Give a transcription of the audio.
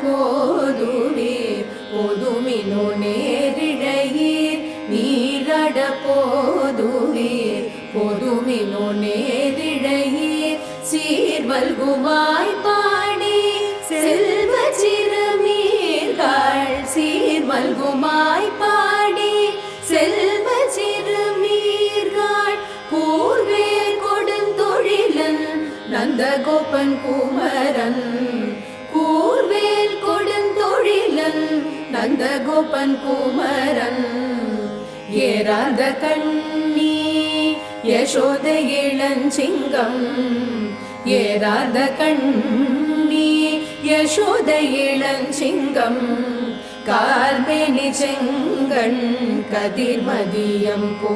போதுவீர் போதுமினோ நேரிழையீர் நீராட போதுவீர் போதுமினோ நேரிழையீர் சீர்வல்குமாய் பாடி செல்வ சிறுமீர்கள் சீர்வல்குமாய் பாடி செல்வ சிறுமீர்கள் கூர்வேல் கொடுந்தொழிலன் நந்தகோபன் குமரன் கூர்வேல் கொடுந்தொழிலன் நந்தகோபன் குமரன் ஏறாத கண்ணி யசோத இளஞ்சிங்கம் ஏறாத கண்ணி யசோத இளஞ்சிங்கம் கார்மேனி செங்கண் கதிர்மதியம் போ